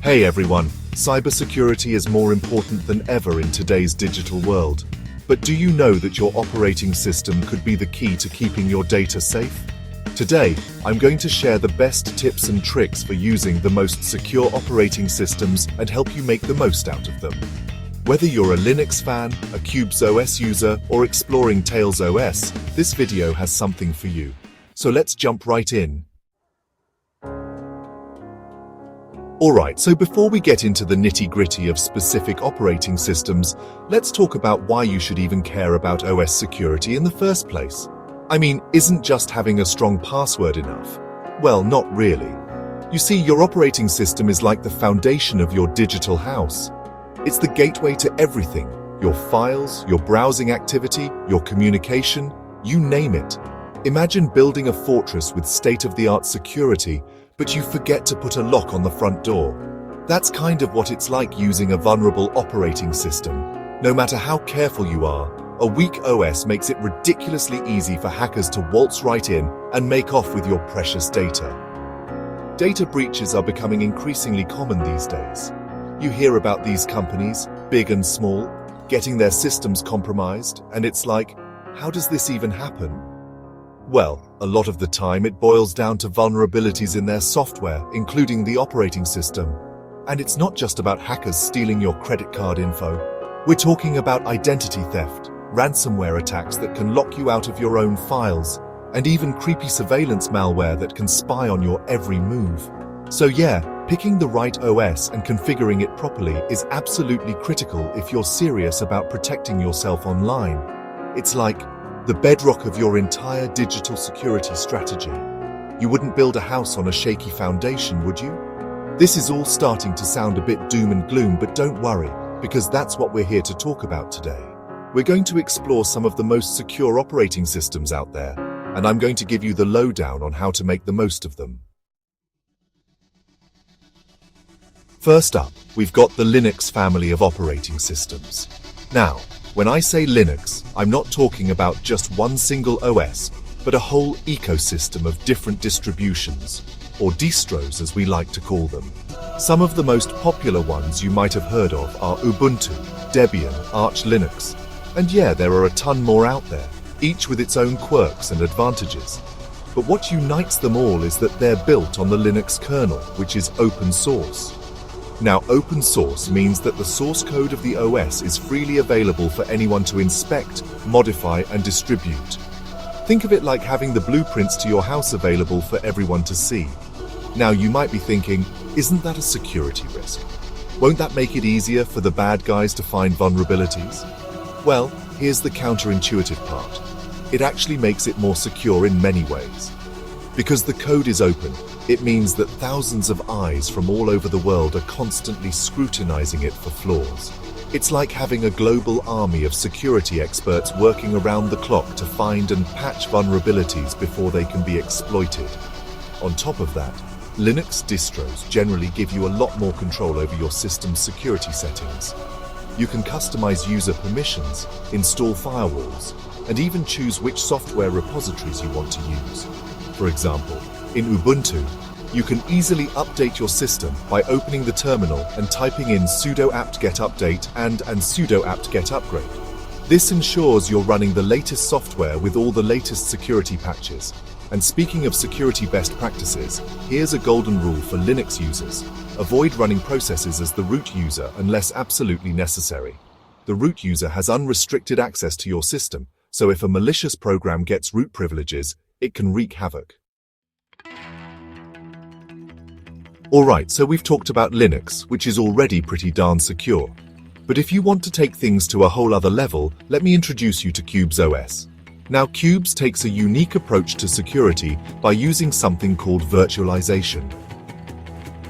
Hey everyone, cybersecurity is more important than ever in today's digital world. But do you know that your operating system could be the key to keeping your data safe? Today, I'm going to share the best tips and tricks for using the most secure operating systems and help you make the most out of them. Whether you're a Linux fan, a Qubes OS user, or exploring Tails OS, this video has something for you. So let's jump right in. Alright, so before we get into the nitty-gritty of specific operating systems, let's talk about why you should even care about OS security in the first place. I mean, isn't just having a strong password enough? Well, not really. You see, your operating system is like the foundation of your digital house. It's the gateway to everything: your files, your browsing activity, your communication, you name it. Imagine building a fortress with state-of-the-art security, but you forget to put a lock on the front door. That's kind of what it's like using a vulnerable operating system. No matter how careful you are, a weak OS makes it ridiculously easy for hackers to waltz right in and make off with your precious data. Data breaches are becoming increasingly common these days. You hear about these companies, big and small, getting their systems compromised, and it's like, how does this even happen? Well, a lot of the time it boils down to vulnerabilities in their software, including the operating system. And it's not just about hackers stealing your credit card info. We're talking about identity theft, ransomware attacks that can lock you out of your own files, and even creepy surveillance malware that can spy on your every move. So yeah, picking the right OS and configuring it properly is absolutely critical if you're serious about protecting yourself online. It's like the bedrock of your entire digital security strategy. You wouldn't build a house on a shaky foundation, would you? This is all starting to sound a bit doom and gloom, but don't worry, because that's what we're here to talk about today. We're going to explore some of the most secure operating systems out there, and I'm going to give you the lowdown on how to make the most of them. First up, we've got the Linux family of operating systems. Now, when I say Linux, I'm not talking about just one single OS, but a whole ecosystem of different distributions, or distros as we like to call them. Some of the most popular ones you might have heard of are Ubuntu, Debian, Arch Linux, and yeah, there are a ton more out there, each with its own quirks and advantages. But what unites them all is that they're built on the Linux kernel, which is open source. Now, open source means that the source code of the OS is freely available for anyone to inspect, modify, and distribute. Think of it like having the blueprints to your house available for everyone to see. Now, you might be thinking, isn't that a security risk? Won't that make it easier for the bad guys to find vulnerabilities? Well, here's the counterintuitive part. It actually makes it more secure in many ways. Because the code is open, it means that thousands of eyes from all over the world are constantly scrutinizing it for flaws. It's like having a global army of security experts working around the clock to find and patch vulnerabilities before they can be exploited. On top of that, Linux distros generally give you a lot more control over your system's security settings. You can customize user permissions, install firewalls, and even choose which software repositories you want to use. For example, in Ubuntu, you can easily update your system by opening the terminal and typing in sudo apt-get update and sudo apt-get upgrade. This ensures you're running the latest software with all the latest security patches. And speaking of security best practices, here's a golden rule for Linux users. Avoid running processes as the root user unless absolutely necessary. The root user has unrestricted access to your system, so if a malicious program gets root privileges, it can wreak havoc. Alright, so we've talked about Linux, which is already pretty darn secure. But if you want to take things to a whole other level, let me introduce you to Qubes OS. Now, Qubes takes a unique approach to security by using something called virtualization.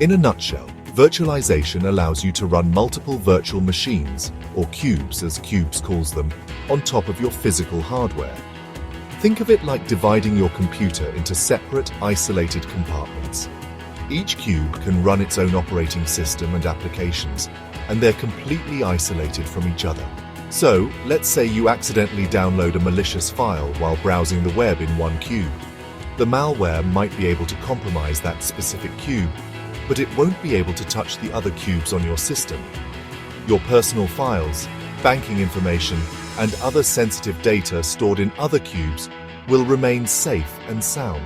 In a nutshell, virtualization allows you to run multiple virtual machines, or cubes as Qubes calls them, on top of your physical hardware. Think of it like dividing your computer into separate, isolated compartments. Each cube can run its own operating system and applications, and they're completely isolated from each other. So, let's say you accidentally download a malicious file while browsing the web in one cube. The malware might be able to compromise that specific cube, but it won't be able to touch the other cubes on your system. Your personal files, banking information, and other sensitive data stored in other cubes will remain safe and sound.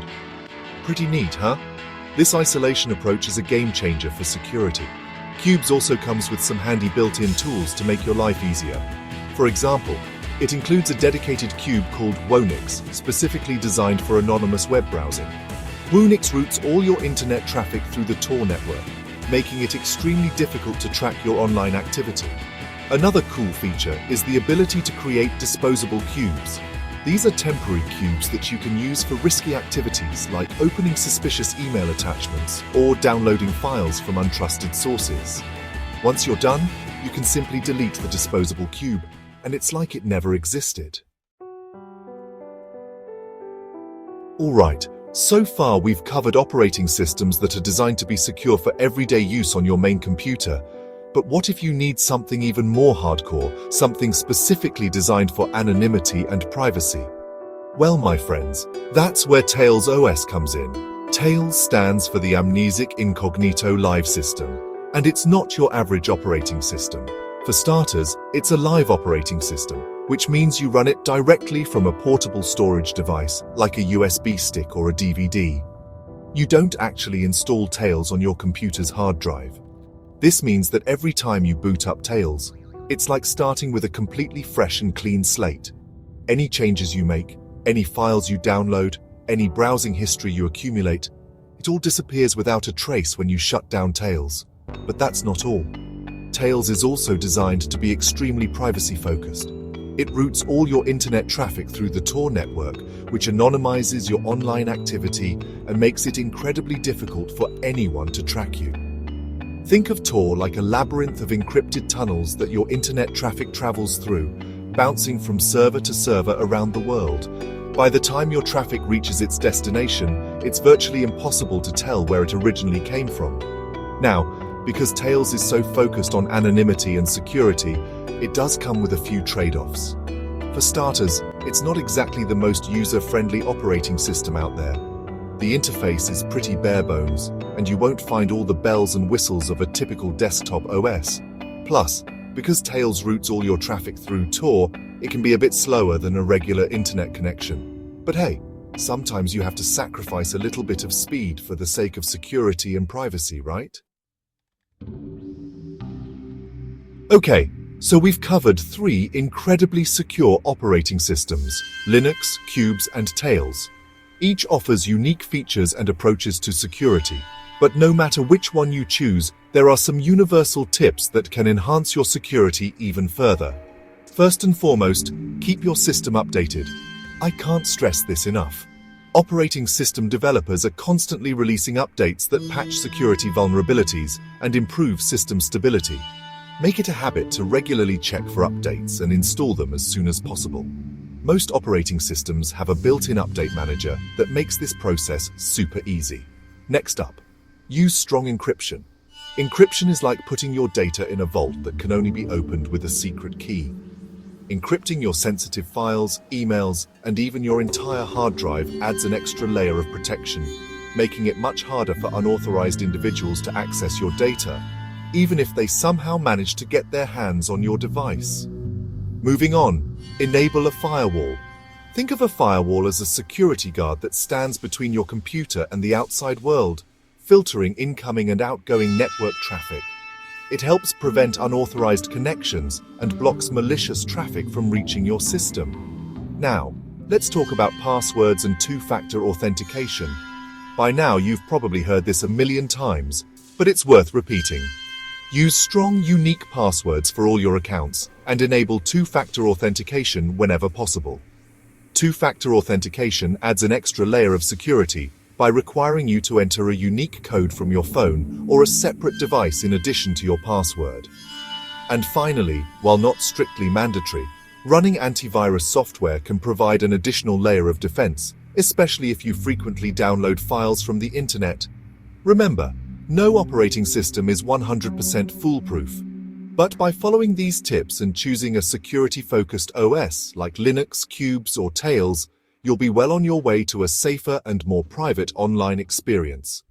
Pretty neat, huh? This isolation approach is a game changer for security. Cubes also comes with some handy built-in tools to make your life easier. For example, it includes a dedicated cube called Wonix, specifically designed for anonymous web browsing. Wonix routes all your internet traffic through the Tor network, making it extremely difficult to track your online activity. Another cool feature is the ability to create disposable cubes. These are temporary cubes that you can use for risky activities like opening suspicious email attachments or downloading files from untrusted sources. Once you're done, you can simply delete the disposable cube, and it's like it never existed. Alright, so far we've covered operating systems that are designed to be secure for everyday use on your main computer. But what if you need something even more hardcore, something specifically designed for anonymity and privacy? Well, my friends, that's where Tails OS comes in. Tails stands for the Amnesic Incognito Live System, and it's not your average operating system. For starters, it's a live operating system, which means you run it directly from a portable storage device like a USB stick or a DVD. You don't actually install Tails on your computer's hard drive. This means that every time you boot up Tails, it's like starting with a completely fresh and clean slate. Any changes you make, any files you download, any browsing history you accumulate, it all disappears without a trace when you shut down Tails. But that's not all. Tails is also designed to be extremely privacy-focused. It routes all your internet traffic through the Tor network, which anonymizes your online activity and makes it incredibly difficult for anyone to track you. Think of Tor like a labyrinth of encrypted tunnels that your internet traffic travels through, bouncing from server to server around the world. By the time your traffic reaches its destination, it's virtually impossible to tell where it originally came from. Now, because Tails is so focused on anonymity and security, it does come with a few trade-offs. For starters, it's not exactly the most user-friendly operating system out there. The interface is pretty bare bones, and you won't find all the bells and whistles of a typical desktop OS. Plus, because Tails routes all your traffic through Tor, it can be a bit slower than a regular internet connection. But hey, sometimes you have to sacrifice a little bit of speed for the sake of security and privacy, right? Okay, so we've covered 3 incredibly secure operating systems: Linux, Cubes, and Tails. Each offers unique features and approaches to security, but no matter which one you choose, there are some universal tips that can enhance your security even further. First and foremost, keep your system updated. I can't stress this enough. Operating system developers are constantly releasing updates that patch security vulnerabilities and improve system stability. Make it a habit to regularly check for updates and install them as soon as possible. Most operating systems have a built-in update manager that makes this process super easy. Next up, use strong encryption. Encryption is like putting your data in a vault that can only be opened with a secret key. Encrypting your sensitive files, emails, and even your entire hard drive adds an extra layer of protection, making it much harder for unauthorized individuals to access your data, even if they somehow manage to get their hands on your device. Moving on, enable a firewall. Think of a firewall as a security guard that stands between your computer and the outside world, filtering incoming and outgoing network traffic. It helps prevent unauthorized connections and blocks malicious traffic from reaching your system. Now, let's talk about passwords and two-factor authentication. By now, you've probably heard this a million times, but it's worth repeating. Use strong, unique passwords for all your accounts and enable two-factor authentication whenever possible. Two-factor authentication adds an extra layer of security by requiring you to enter a unique code from your phone or a separate device in addition to your password. And finally, while not strictly mandatory, running antivirus software can provide an additional layer of defense, especially if you frequently download files from the internet. Remember, no operating system is 100% foolproof. But by following these tips and choosing a security-focused OS like Linux, Cubes, or Tails, you'll be well on your way to a safer and more private online experience.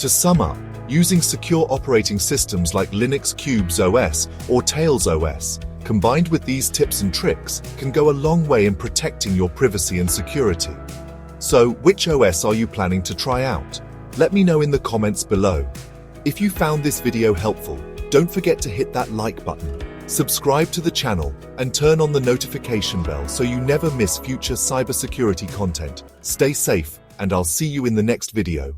To sum up, using secure operating systems like Linux Cubes OS or Tails OS, combined with these tips and tricks, can go a long way in protecting your privacy and security. So, which OS are you planning to try out? Let me know in the comments below. If you found this video helpful, don't forget to hit that like button, subscribe to the channel, and turn on the notification bell so you never miss future cybersecurity content. Stay safe, and I'll see you in the next video.